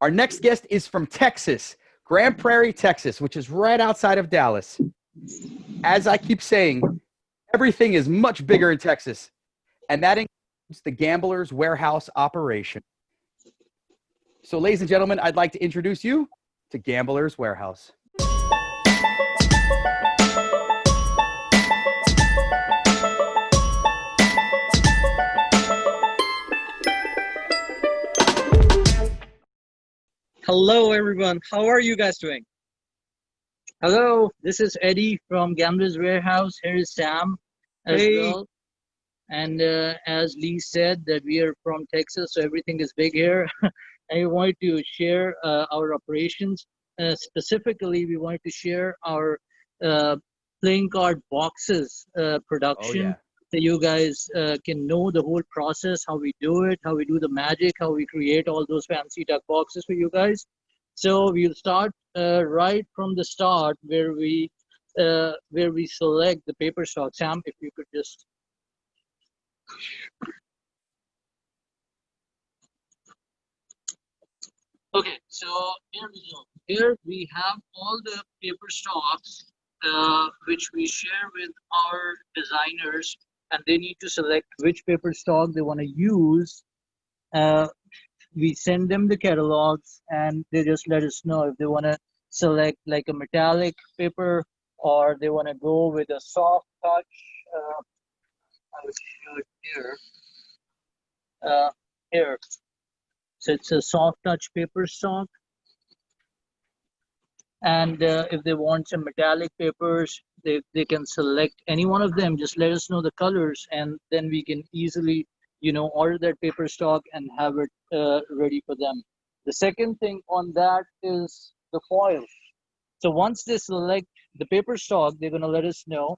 Our next guest is from Texas, Grand Prairie, Texas, which is right outside of Dallas. As I keep saying, everything is much bigger in Texas, and that includes the Gambler's Warehouse operation. So, ladies and gentlemen, I'd like to introduce you to Gambler's Warehouse. Hello, everyone. How are you guys doing? Hello, this is Eddie from Gambler's Warehouse. Here is Sam as well. And as Lee said, that we are from Texas, so everything is big here. And we wanted to share our operations. Specifically, we wanted to share our playing card boxes production. Oh, yeah. So you guys can know the whole process, how we do it, how we do the magic, how we create all those fancy duck boxes for you guys. So we'll start right from the start where we select the paper stock. Sam, if you could just. Okay, so here we go. Here we have all the paper stocks which we share with our designers, and they need to select which paper stock they want to use. We send them the catalogs, and they just let us know if they want to select like a metallic paper or they want to go with a soft touch. I will show it here. Here. So it's a soft touch paper stock. And if they want some metallic papers, they can select any one of them. Just let us know the colors, and then we can easily, order that paper stock and have it ready for them. The second thing on that is the foil. So once they select the paper stock, they're going to let us know.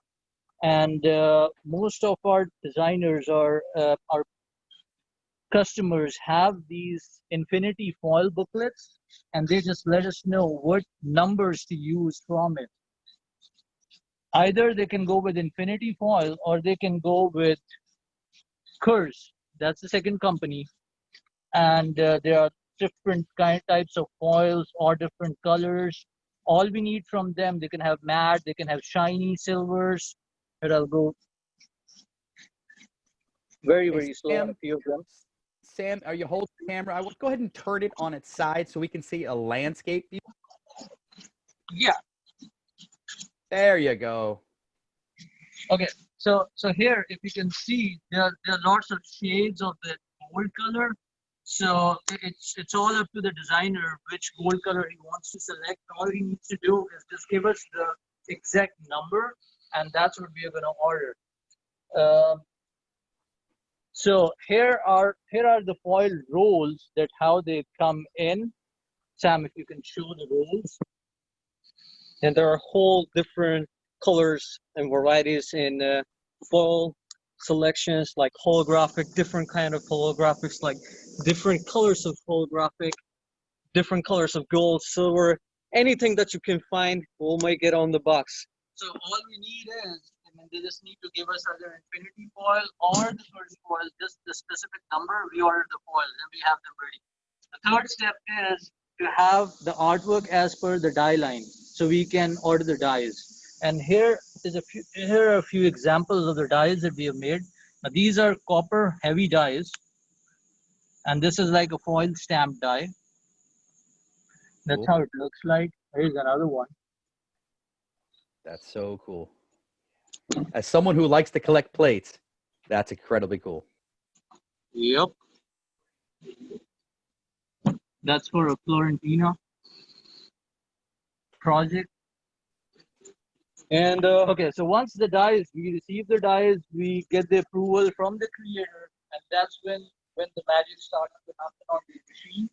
And most of our designers our customers have these infinity foil booklets, and they just let us know what numbers to use from it. Either they can go with infinity foil or they can go with Curse. That's the second company. And there are different types of foils or different colors. All we need from them, they can have matte, they can have shiny silvers. But I'll go very slow on a few of them. Sam, are you holding the camera? I would go ahead and turn it on its side so we can see a landscape view. Yeah. There you go. Okay, so here, if you can see, there are lots of shades of the gold color. So it's all up to the designer which gold color he wants to select. All he needs to do is just give us the exact number, and that's what we are going to order. So here are the foil rolls, that how they come in. Sam, if you can show the rolls. And there are whole different colors and varieties in foil selections, like holographic, different kind of holographics, like different colors of holographic, different colors of gold, silver, anything that you can find, we'll make it on the box. So all we need is, they just need to give us either infinity foil or the first foil, just the specific number. We order the foil and we have them ready. The third step is to have the artwork as per the die line, so we can order the dies. And here are a few examples of the dies that we have made. Now these are copper heavy dies, and this is like a foil stamped die. That's how it looks like. Here's another one. That's so cool. As someone who likes to collect plates, that's incredibly cool. Yep. That's for a Florentina project. And okay, so once the dies, we receive the dies, we get the approval from the creator, and that's when the magic starts to happen on the machine.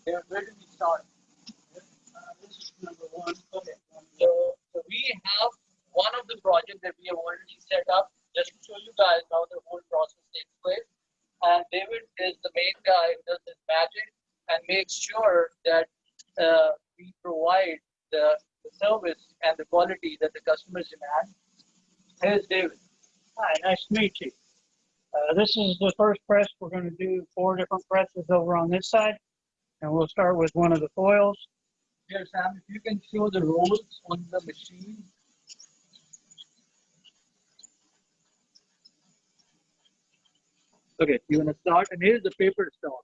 Okay. Where do we start? This is number one. Okay. So we have one of the projects that we have already set up, just to show you guys how the whole process takes place. And David is the main guy who does this magic and makes sure that we provide the service and the quality that the customers demand. Here's David. Hi, nice to meet you. this is the first press. We're going to do 4 different presses over on this side. And we'll start with one of the foils. Here, Sam, if you can show the rolls on the machine. Okay, You want to start, and here's the paper stock.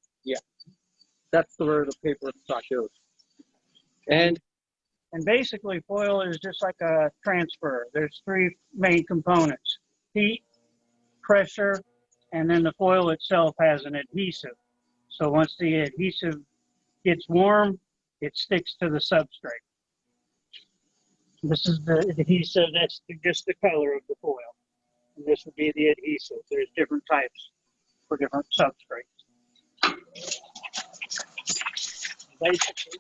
that's where the paper stock goes. And And basically, foil is just like a transfer. There's 3 main components: heat, pressure, and then the foil itself has an adhesive. So once the adhesive gets warm, it sticks to the substrate. This is the adhesive. That's just the color of the foil. And this would be the adhesive. There's different types for different substrates. Basically,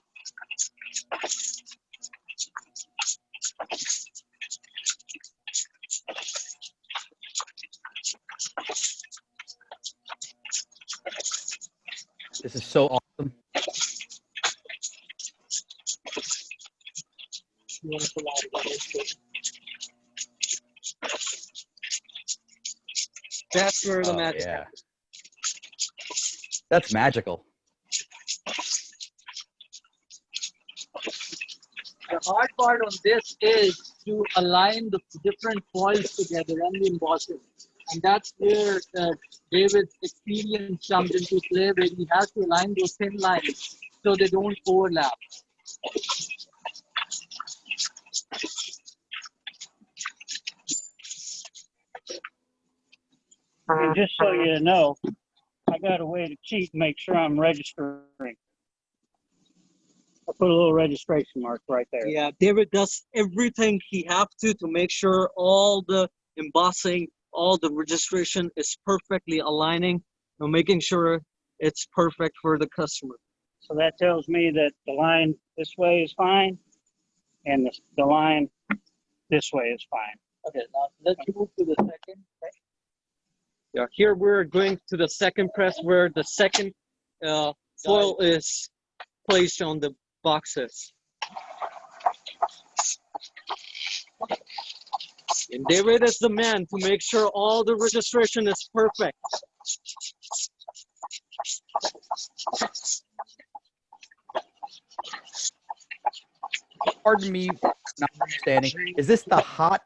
This is so awesome. you want to pull out of it. that's where the Oh, magic yeah. happens. That's magical. The hard part on this is to align the different foils together and the embossing. And that's where David's experience comes into play, where he has to align those thin lines so they don't overlap. And just so you know, I got a way to cheat and make sure I'm registering. I put a little registration mark right there. Yeah, David does everything he have to make sure all the embossing, all the registration is perfectly aligning and making sure it's perfect for the customer. So that tells me that the line this way is fine, and the line this way is fine. Okay, now let's move to the second. Yeah, here we're going to the second press where the second foil is placed on the boxes. And David is the man to make sure all the registration is perfect. Pardon me not understanding. Is this the hot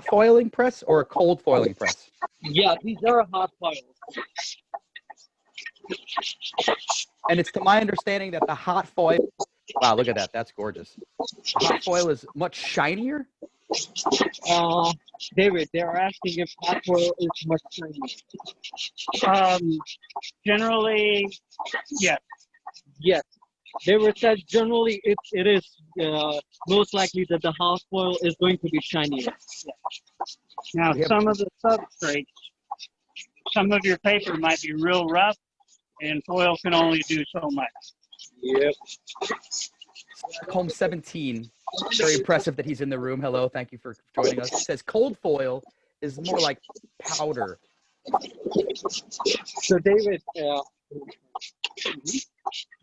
foiling press or a cold foiling press? Yeah, these are hot foils. And it's to my understanding that the hot foil, wow, look at that. That's gorgeous. The hot foil is much shinier. David, they're asking if hot foil is much shinier. Generally, yes. Yes. David said generally it is most likely that the hot foil is going to be shinier. Now, Yep. some of the substrates, some of your paper might be real rough, and foil can only do so much. Yep. Home 17. Very impressive that he's in the room. Hello, thank you for joining us. It says cold foil is more like powder. So David,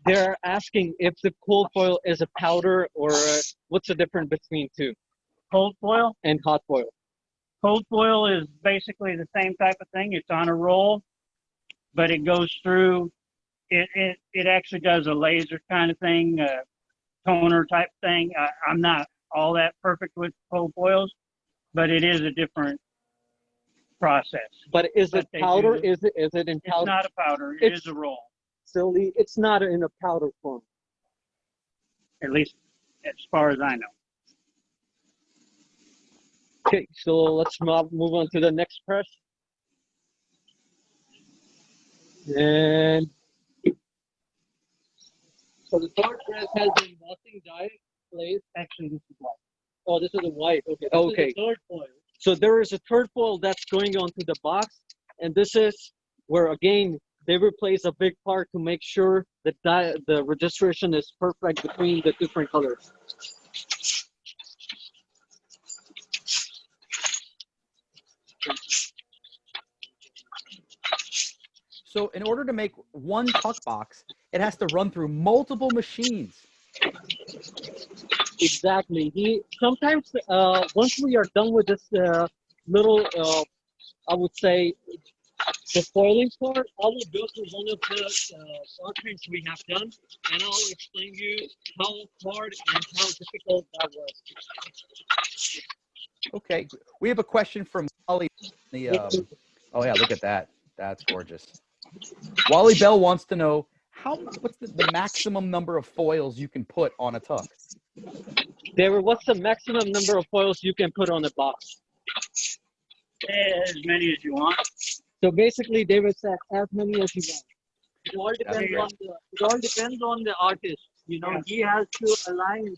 they're asking if the cold foil is a powder or what's the difference between two? Cold foil? And hot foil. Cold foil is basically the same type of thing. It's on a roll, but it goes through, it actually does a laser kind of thing, toner type thing. I'm not all that perfect with cold foils, but it is a different process. But is it But powder? do- Is it in It's powder? not a powder, it It's- is a roll, So it's not in a powder form. at least as far as I know. Okay, so let's move on to the next press. And So the third press has the embossing die placed. Actually, this is white. Oh, this is a white. Okay. This Okay. is the third foil. so there is a third foil that's going onto the box, and this is where again they replace a big part to make sure that the registration is perfect between the different colors. So in order to make one tuck box, it has to run through multiple machines. Exactly. Sometimes once we are done with this little, I would say, the foiling part, I will go through one of the art prints we have done, and I'll explain you how hard and how difficult that was. Okay, we have a question from Wally. Oh yeah, look at that. That's gorgeous. Wally Bell wants to know what's the maximum number of foils you can put on a tuck? David, what's the maximum number of foils you can put on a box? As many as you want. So basically, David said as many as you want. It all depends on the artist. You know, he has to align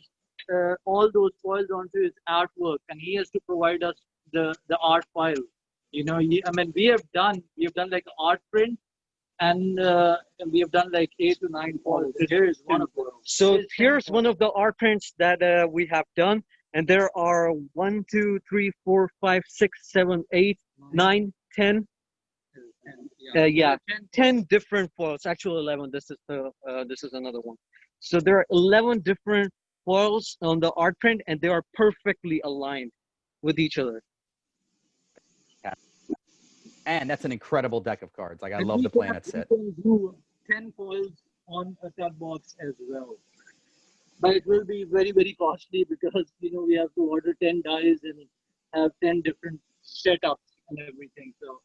all those foils onto his artwork, and he has to provide us the art file. You know, I mean, we have done like art print, and we have done like 8 to 9 foils. Here is one of those. So here's one of the art prints that we have done, and there are 1, 2, 3, 4, 5, 6, 7, 8, 9, 10. 10 different foils. Actually 11. This is another one. So there are 11 different foils on the art print, and they are perfectly aligned with each other. And that's an incredible deck of cards. Like, I love the planet set. You can do 10 foils on a tub box as well. But it will be very, very costly because, you know, we have to order 10 dies and have 10 different setups and everything. So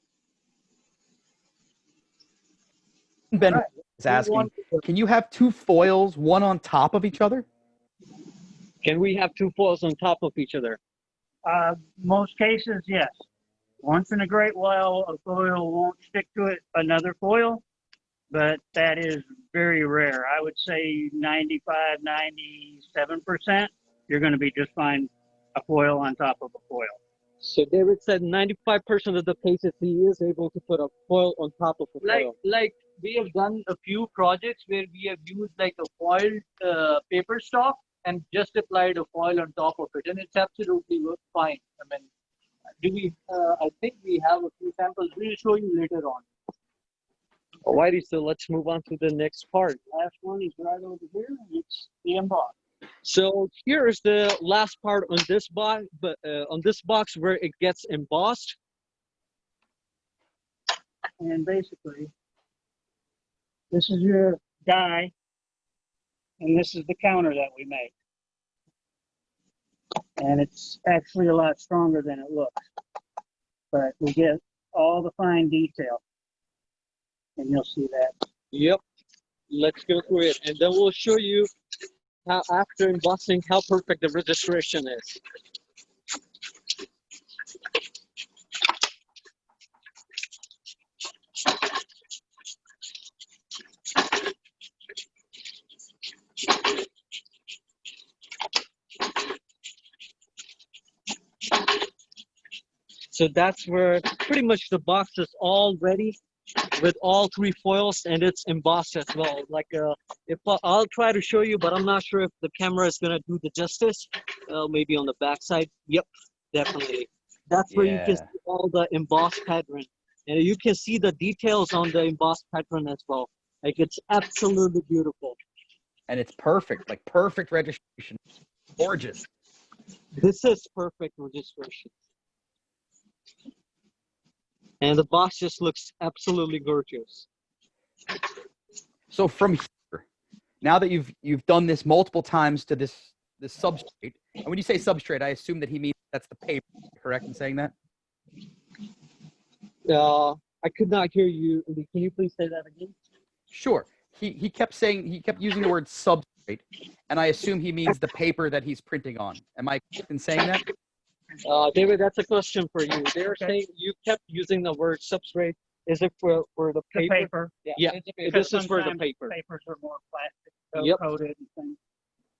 Ben is asking, can you have 2 foils, one on top of each other? Can we have 2 foils on top of each other? Most cases, yes. Once in a great while, a foil won't stick to it, another foil, but that is very rare. I would say 95, 97%, you're going to be just fine a foil on top of a foil. So David said 95% of the cases he is able to put a foil on top of a foil. Like we have done a few projects where we have used like a foiled paper stock and just applied a foil on top of it, and it's absolutely worked fine. I mean, I think we have a few samples. We'll show you later on. Alrighty, so let's move on to the next part. Last one is right over here. It's the emboss. So here is the last part on this box, on this box where it gets embossed. And basically, this is your die, and this is the counter that we make. And it's actually a lot stronger than it looks. But we get all the fine detail, and you'll see that. Yep. Let's go through it, and then we'll show you how after embossing, how perfect the registration is. So that's where pretty much the box is all ready with all 3 foils, and it's embossed as well. Like if I'll try to show you, but I'm not sure if the camera is gonna do the justice. Maybe on the back side. Yep, definitely. That's where you can see all the embossed pattern, and you can see the details on the embossed pattern as well. Like, it's absolutely beautiful. And it's perfect, like perfect registration. Gorgeous. This is perfect registration. And the box just looks absolutely gorgeous. So from here, now that you've done this multiple times to this substrate, and when you say substrate, I assume that he means that's the paper, correct in saying that? I could not hear you. Can you please say that again? Sure. He kept using the word substrate, and I assume he means the paper that he's printing on. Am I correct in saying that? David, that's a question for you. They're saying you kept using the word substrate. Is it for the paper? The paper. Yeah, this is for the paper. Papers are more plastic coated and things.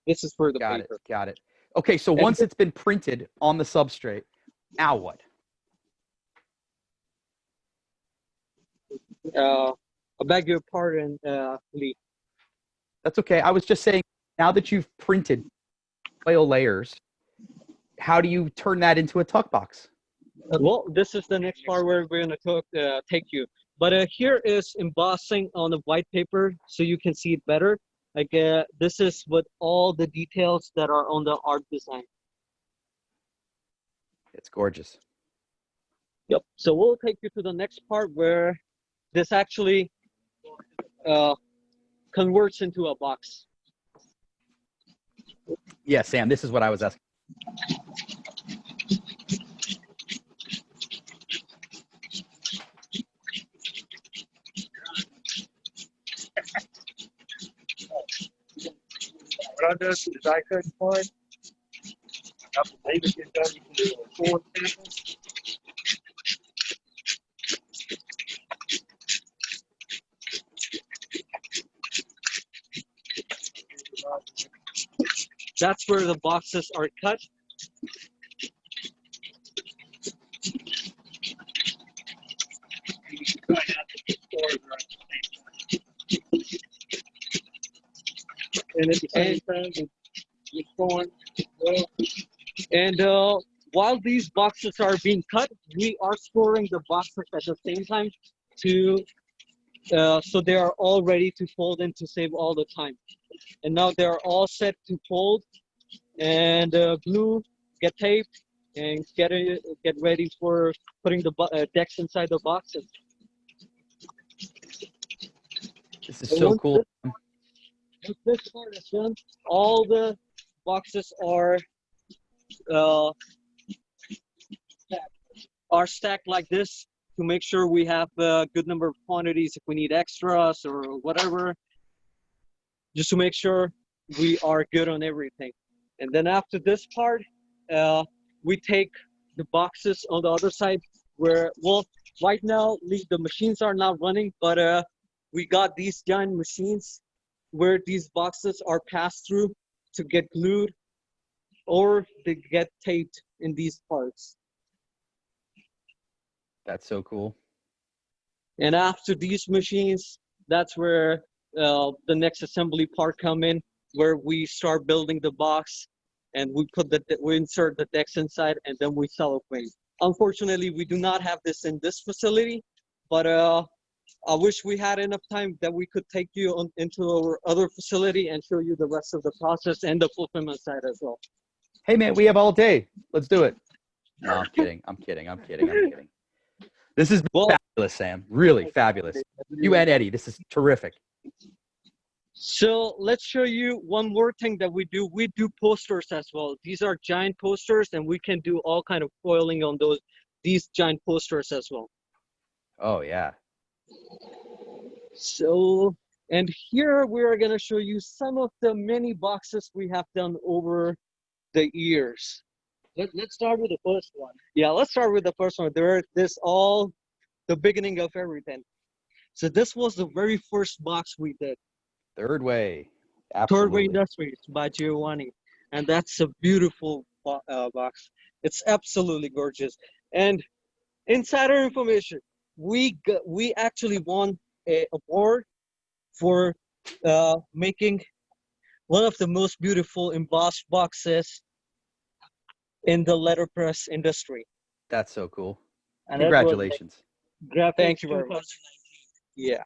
This is for the paper. Got it. Okay, so once it's been printed on the substrate, now what? I beg your pardon, Lee. That's okay. I was just saying, now that you've printed foil layers, how do you turn that into a tuck box? Well, this is the next part where we're going to take you. But here is embossing on the white paper so you can see it better. Like this is with all the details that are on the art design. It's gorgeous. Yep. So we'll take you to the next part where this actually converts into a box. Yeah, Sam, this is what I was asking. What I do is I couldn't find. I believe it can go to 4 samples. That's where the boxes are cut. And at the same time, it's going well. And while these boxes are being cut, we are storing the boxes at the same time to so they are all ready to fold and to save all the time. And now they're all set to fold and glue, get taped, and get ready for putting the decks inside the boxes. This is so cool. Once this part is done, all the boxes are stacked like this to make sure we have a good number of quantities if we need extras or whatever, just to make sure we are good on everything. And then after this part, we take the boxes on the other side where, well, right now the machines are not running, but we got these giant machines where these boxes are passed through to get glued or they get taped in these parts. That's so cool. And after these machines, that's where the next assembly part come in, where we start building the box and we insert the decks inside and then we cellophane. Unfortunately, we do not have this in this facility, but I wish we had enough time that we could take you into our other facility and show you the rest of the process and the fulfillment side as well. Hey, man, we have all day. Let's do it. No, I'm kidding. I'm kidding. I'm kidding. I'm kidding. This has been fabulous, Sam. Really fabulous. You and Eddie, this is terrific. So let's show you one more thing that we do. We do posters as well. These are giant posters, and we can do all kind of foiling on these giant posters as well. Oh, yeah. So, and here we're going to show you some of the many boxes we have done over the years. Let's start with the first one. Yeah, let's start with the first one. This all the beginning of everything. So this was the very first box we did. Third Way. Third Absolutely. Way Industries by Giovanni. And that's a beautiful box. It's absolutely gorgeous. And insider information, we actually won an award for making one of the most beautiful embossed boxes in the letterpress industry. That's so cool. And Congratulations. Thank you very much. Yeah.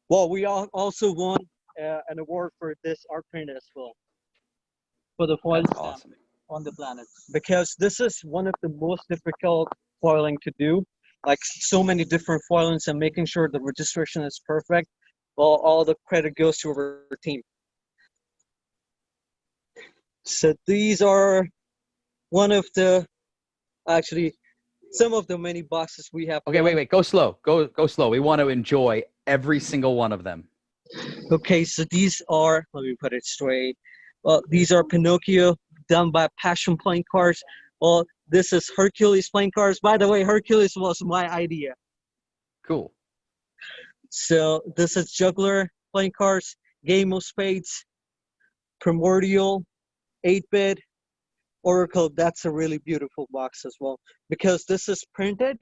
Well, we also won an award for this art print as well. For the foil That's stamp awesome. on the planet. Because this is one of the most difficult foiling to do. Like so many different foilings and making sure the registration is perfect. Well, all the credit goes to our team. So these are one of the, actually, some of the many boxes we have. Okay, wait. Go slow. Go slow. We want to enjoy every single one of them. Okay, so these are, let me put it straight. Well, these are Pinocchio done by Passion Playing Cards. Well, this is Hercules Playing Cards. By the way, Hercules was my idea. Cool. So this is Juggler Playing Cards, Game of Spades, Primordial, 8-bit, Oracle. That's a really beautiful box as well. Because this is printed.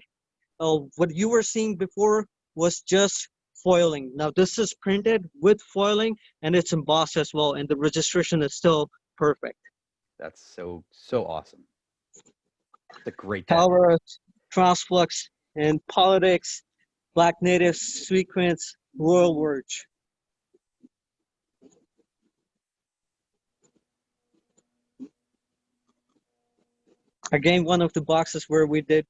What you were seeing before was just foiling. Now this is printed with foiling and it's embossed as well, and the registration is still perfect. That's so awesome. It's a great Power, Transflux, and Politics, Black Native, Sequence, Royal Verge. Again, one of the boxes where we did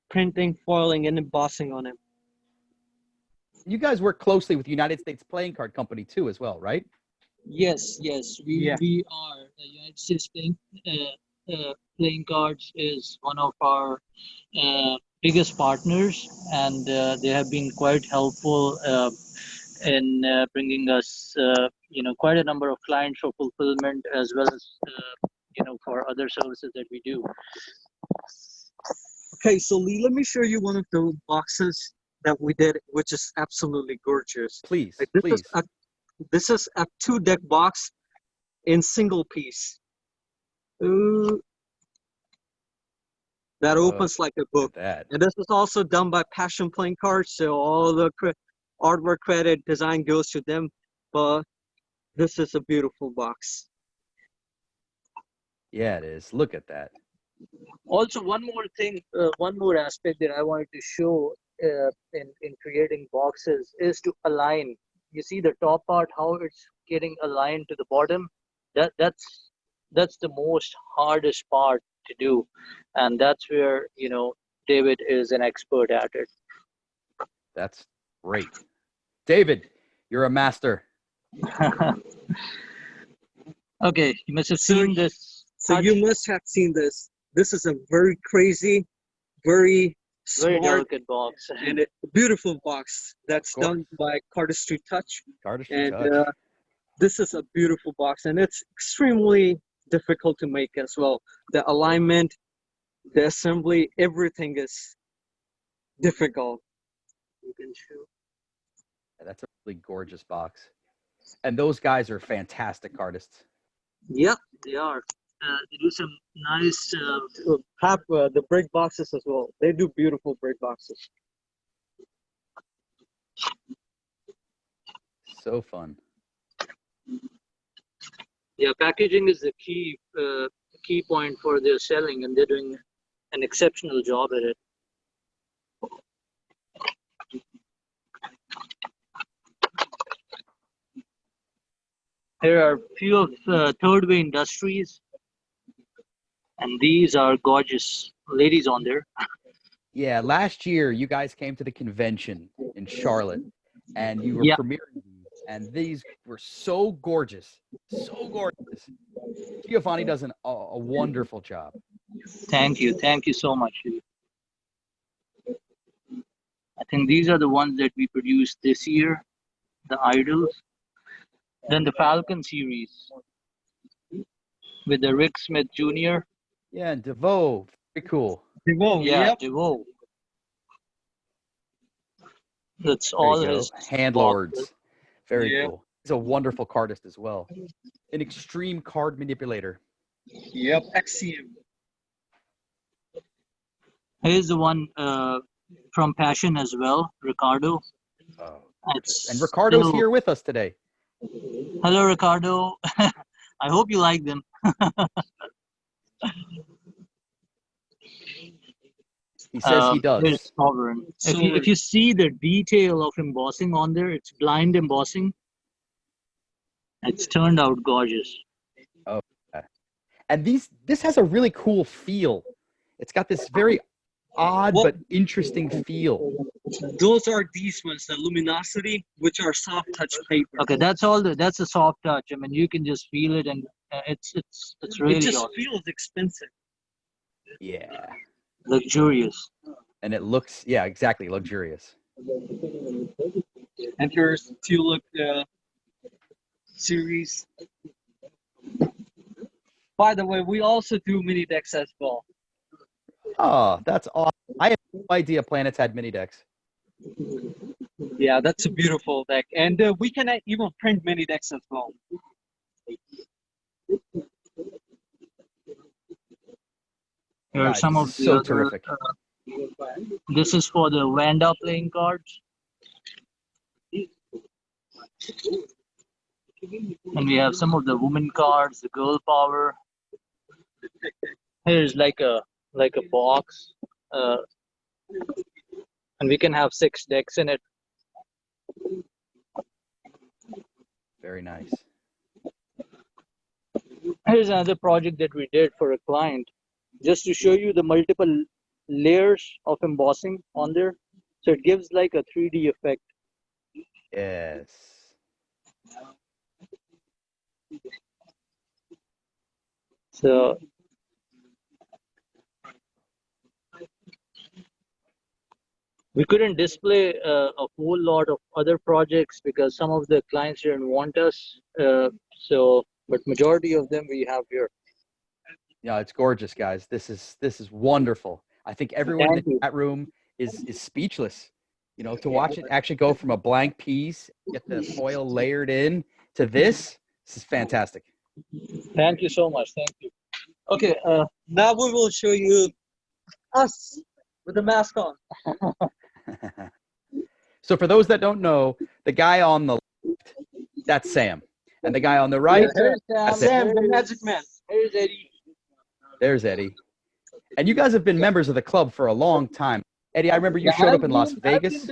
printing, foiling, and embossing on it. you guys work closely with United States Playing Card Company too, as well, right? Yes, Yeah. we are. The United States playing cards is one of our biggest partners, and they have been quite helpful in bringing us, quite a number of clients for fulfillment, as well as for other services that we do. Okay, so Lee, let me show you one of the boxes that we did, which is absolutely gorgeous. Please, Like, please. this is a 2-deck box in single piece. That opens like a book. Look at that. And this is also done by Passion Playing Cards, so all the artwork credit design goes to them. But this is a beautiful box. Yeah, it is. Look at that. Also, one more thing, one more aspect that I wanted to show in creating boxes is to align. You see the top part, how it's getting aligned to the bottom. That's the most hardest part to do, and that's where David is an expert at it. That's great. David, you're a master. Okay, you must have seen this. So you must have seen this. This is a very crazy, very Very smart, delicate box. and a beautiful box that's Of course. done by Cardistry Touch. Cardistry And Touch. this is a beautiful box, and it's extremely difficult to make as well. The alignment, the assembly, everything is difficult. You can show. That's a really gorgeous box. And those guys are fantastic artists. Yep, They are. They do some nice. have the brick boxes as well. They do beautiful brick boxes. So fun. Yeah, packaging is the key point for their selling, and they're doing an exceptional job at it. Here are a few of Third Way Industries, and these are gorgeous ladies on there. Yeah, last year you guys came to the convention in Charlotte and you were Yeah. premiering these, and these were so gorgeous. So gorgeous. Giovanni does a wonderful job. Thank you so much. I think these are the ones that we produced this year, the Idols. Then the Falcon series with the Rick Smith Jr. Yeah, and DeVoe, very cool. Oh, Yeah, DeVoe. That's There all you go. his Handlords. boxes. Very Yeah. cool. He's a wonderful cardist as well. An extreme card manipulator. Yep, XCM. Here's the one from Passion as well, Ricardo. Oh, It's and Ricardo's still- here with us today. Hello, Ricardo. I hope you like them. He says he does. Here's Sovereign. If you see the detail of embossing on there, it's blind embossing. It's turned out gorgeous. And this has a really cool feel. It's got this very odd Well- but interesting feel. Those are these ones, the luminosity, which are soft touch paper. Okay, that's a soft touch. I mean, you can just feel it, and it's really It just awesome. feels expensive. Yeah. Luxurious. And it looks, yeah, exactly, luxurious. And here's Tulip series. By the way, we also do mini decks as well. Oh, that's awesome. I had no idea planets had mini decks. Yeah, that's a beautiful deck. And we can even print mini decks as well. Here are Guys, some this of is the so other, terrific. This is for the Vanda playing cards. And we have some of the woman cards, the girl power. Here's like a box. And we can have 6 decks in it. Very nice. Here's another project that we did for a client, just to show you the multiple layers of embossing on there. So it gives like a 3D effect. Yes. So we couldn't display a whole lot of other projects because some of the clients didn't want us. But majority of them we have here. Yeah, it's gorgeous, guys. This is wonderful. I think everyone in Thank the you. chat room is speechless. To watch it actually go from a blank piece, get the foil layered in to this is fantastic. Thank you so much. Thank you. Okay, now we will show you us with the mask on. So for those that don't know, the guy on the left, that's Sam. And the guy on the right, Here's that's Sam, the magic man. Here's Eddie. there's Eddie. And you guys have been members of the club for a long time. Eddie, I remember you showed up in Las Vegas.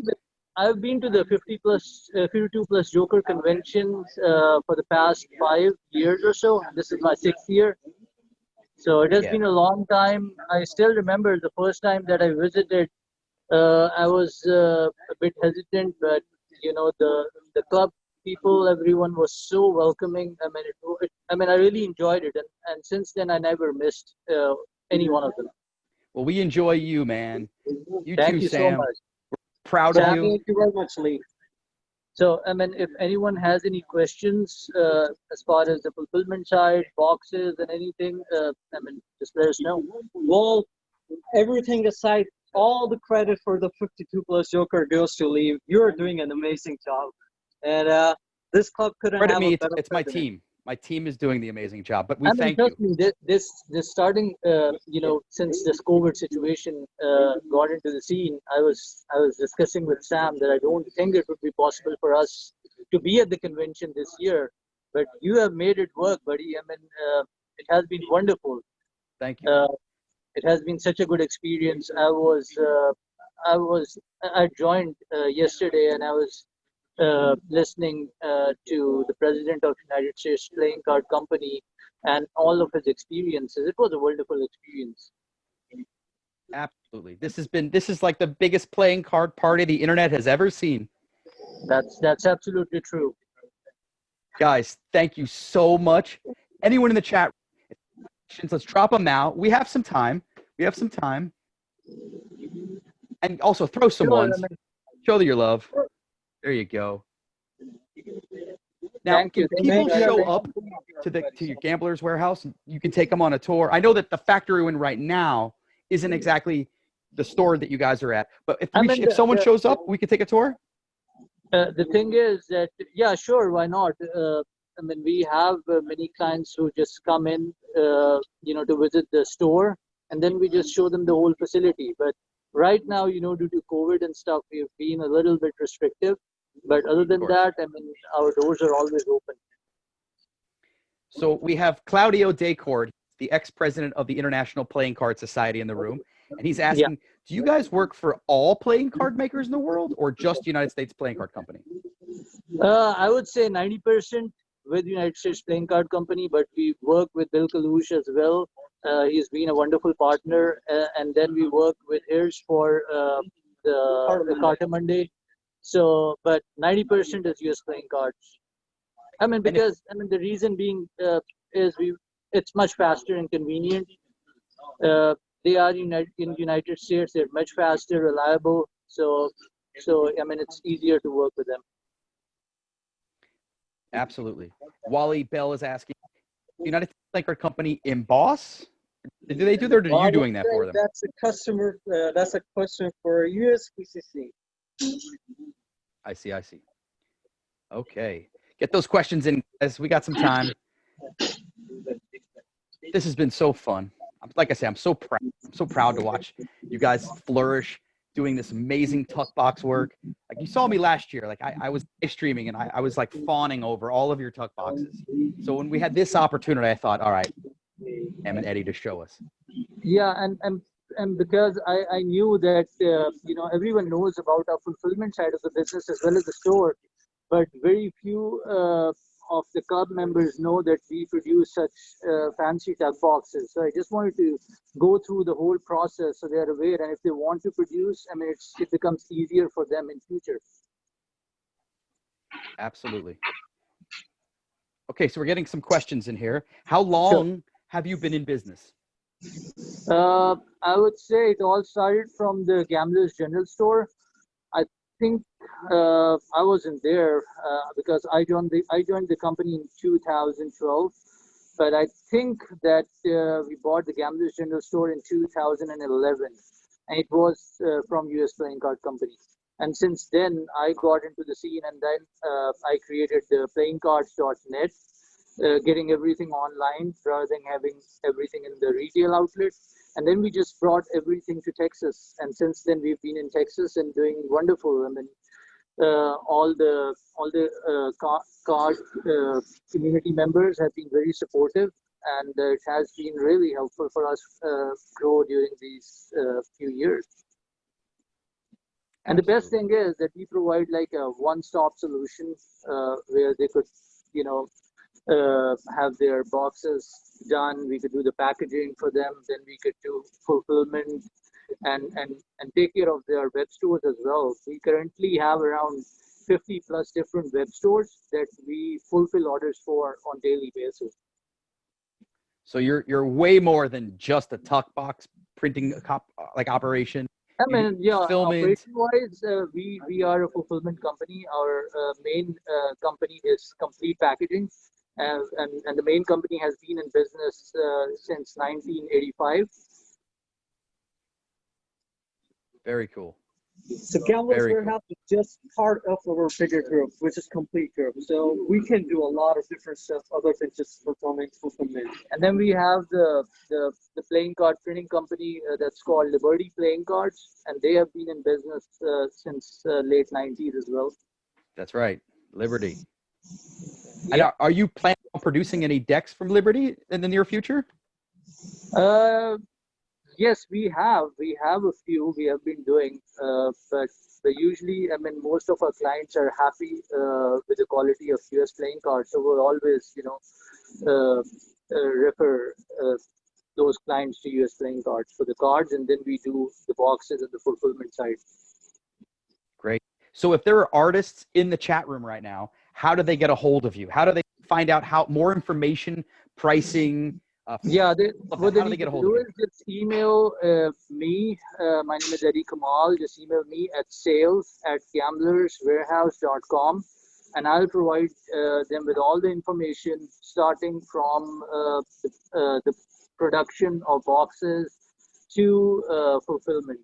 I've been to the 52 plus Joker conventions for the past 5 years or so. This is my 6th year. So it has been a long time. I still remember the first time that I visited. I was a bit hesitant, but the club people, everyone was so welcoming. I mean, I really enjoyed it, and since then I never missed any one of them. Well, we enjoy you, man. You Thank too, you Sam. so much. We're proud of you. Thank you very much, Lee. So, I mean, if anyone has any questions as far as the fulfillment side, boxes, and anything, just let us know. Well, everything aside, all the credit for the 52 plus Joker goes to Lee. You're doing an amazing job, and this club couldn't Credit have me, a better it's my president. team. My team is doing the amazing job, but we thank trust you. me, this starting, since this COVID situation got into the scene, I was discussing with Sam that I don't think it would be possible for us to be at the convention this year, but you have made it work, buddy. I mean, it has been wonderful. Thank you. It has been such a good experience. I joined yesterday, and I was listening to the president of United States Playing Card Company and all of his experiences. It was a wonderful experience. Absolutely. This is like the biggest playing card party the internet has ever seen. That's absolutely true. Guys, thank you so much. Anyone in the chat, let's drop them now. We have some time. And also throw some ones. Show your love. There you go. Now, Thank you. people show up to your Gambler's Warehouse. You can take them on a tour. I know that the factory we're in right now isn't exactly the store that you guys are at, but if someone shows up, we could take a tour. The thing is that, yeah, sure, why not? We have many clients who just come in, to visit the store, and then we just show them the whole facility. But right now, due to COVID and stuff, we've been a little bit restrictive. But other than that, our doors are always open. So we have Claudio Decord, the ex-president of the International Playing Card Society, in the room. And he's asking, do you guys work for all playing card makers in the world or just United States Playing Card Company? I would say 90% with United States Playing Card Company, but we work with Bill Kalush as well. He's been a wonderful partner. And then we work with Hirsch for the Carter Monday. So, but 90% is US Playing Cards. Because the reason being is it's much faster and convenient. They are in United States. They're much faster, reliable. So it's easier to work with them. Absolutely. Wally Bell is asking, United States Playing Card Company emboss? Do they do that, or are you doing that for them? That's a customer. That's a question for USPCC. I see. Okay. Get those questions in, guys. We got some time. This has been so fun. Like I say, I'm so proud. I'm so proud to watch you guys flourish doing this amazing tuck box work. Like you saw me last year. Like I was live streaming and I was like fawning over all of your tuck boxes. So when we had this opportunity, I thought, all right, Em and Eddie to show us. Yeah, and because I knew that everyone knows about our fulfillment side of the business as well as the store, but very few of the club members know that we produce such fancy tug boxes. So I just wanted to go through the whole process so they're aware, and if they want to produce, it becomes easier for them in future. Absolutely. Okay, so we're getting some questions in here. How long have you been in business? I would say it all started from the Gambler's General Store. I think I wasn't there because I joined the company in 2012. But I think that we bought the Gambler's General Store in 2011, and it was from US Playing Card Company. And since then, I got into the scene, and then I created the playingcards.net, getting everything online rather than having everything in the retail outlet. And then we just brought everything to Texas, and since then we've been in Texas and doing wonderful. I mean, all the card community members have been very supportive, and it has been really helpful for us grow during these few years. And the best thing is that we provide like a one-stop solution where they could, you know, have their boxes done. We could do the packaging for them. Then we could do fulfillment and take care of their web stores as well. We currently have around 50 plus different web stores that we fulfill orders for on daily basis. So you're way more than just a tuck box printing like operation. I mean, yeah, fulfillment. operation-wise, we are a fulfillment company. Our main company is Complete Packaging, and the main company has been in business since 1985. Very cool. So Gambler's Very Warehouse is just part of our bigger group, which is Complete Group. So we can do a lot of different stuff other than just fulfillment. And then we have the playing card printing company that's called Liberty Playing Cards, and they have been in business since late 90s as well. That's right. Liberty. Yeah. And are you planning on producing any decks from Liberty in the near future? Yes, we have. We have a few we have been doing, but usually, I mean, most of our clients are happy with the quality of US playing cards. So we'll always, you know, refer those clients to US playing cards for the cards, and then we do the boxes and the fulfillment side. Great. So if there are artists in the chat room right now, how do they get a hold of you? How do they find out more information, pricing? What they need to do is just email me. My name is Kamal. Just email me at sales@gamblerswarehouse.com, and I'll provide them with all the information starting from the production of boxes to fulfillment,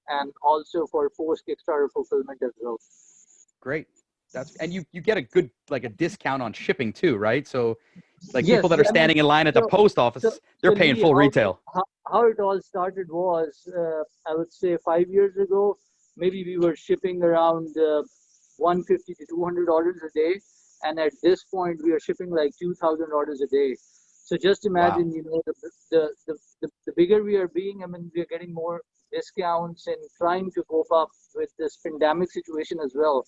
and also for post Kickstarter fulfillment as well. Great. And you get a good, like a discount on shipping too, right? So like people that are standing in line at the post office, they're paying full retail. How it all started was, I would say 5 years ago, maybe we were shipping around $150 to $200 a day. And at this point, we are shipping like $2,000 a day. So just imagine, wow. You know, the bigger we are being, I mean, we are getting more discounts and trying to cope up with this pandemic situation as well.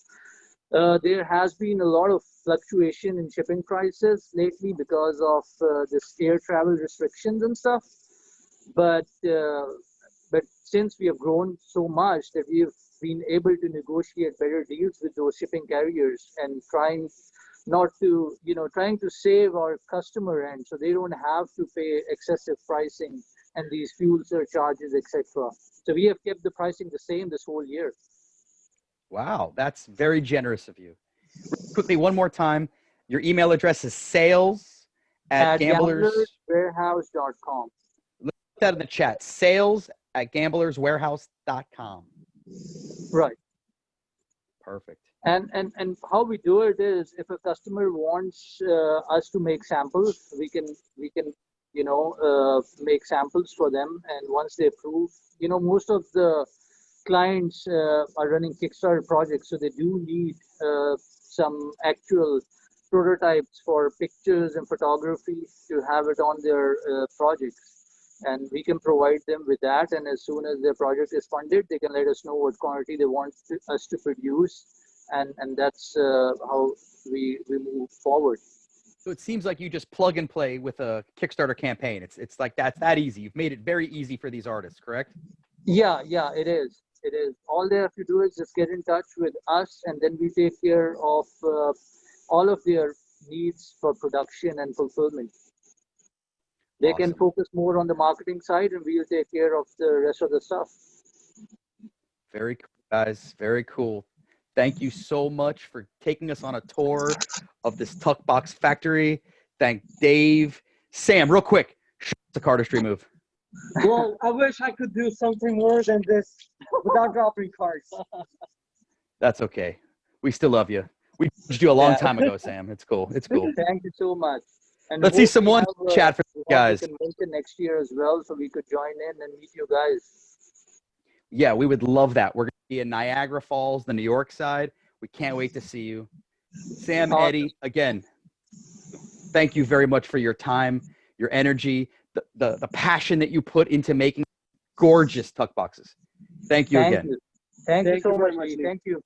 There has been a lot of fluctuation in shipping prices lately because of this air travel restrictions and stuff. But since we have grown so much that we've been able to negotiate better deals with those shipping carriers and trying to save our customer end so they don't have to pay excessive pricing and these fuel surcharges, etc. So we have kept the pricing the same this whole year. Wow, that's very generous of you. Quickly, one more time. Your email address is sales@gamblerswarehouse.com. Look that in the chat. Sales@gamblerswarehouse.com. Right. Perfect. And how we do it is, if a customer wants us to make samples, we can make samples for them, and once they approve, most of the clients are running Kickstarter projects, so they do need some actual prototypes for pictures and photography to have it on their projects, and we can provide them with that. And as soon as their project is funded, they can let us know what quantity they want us to produce, and that's how we move forward. So it seems like you just plug and play with a Kickstarter campaign. It's like that's that easy. You've made it very easy for these artists, correct? Yeah, it is. It is. All they have to do is just get in touch with us, and then we take care of all of their needs for production and fulfillment. They can Awesome. focus more on the marketing side, and we'll take care of the rest of the stuff. Very cool, guys. Very cool. Thank you so much for taking us on a tour of this Tuck Box factory. Thank Dave. Sam, real quick, show us the cardistry move. Well, I wish I could do something more than this without dropping cards. That's okay. We still love you. We judged you a long Yeah. time ago, Sam. It's cool. It's cool. Thank you so much. And Let's see hope some we one have, chat for we have guys. the convention next year as well, so we could join in and meet you guys. Yeah, we would love that. We're going to be in Niagara Falls, the New York side. We can't wait to see you. Sam, Awesome. Eddie, again, thank you very much for your time, your energy, the passion that you put into making gorgeous tuck boxes. Thank you again. Thank you Thank so you very much. much, Lee. Lee. Thank you.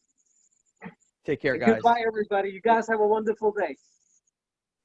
Take care, guys. Goodbye, everybody. You guys have a wonderful day.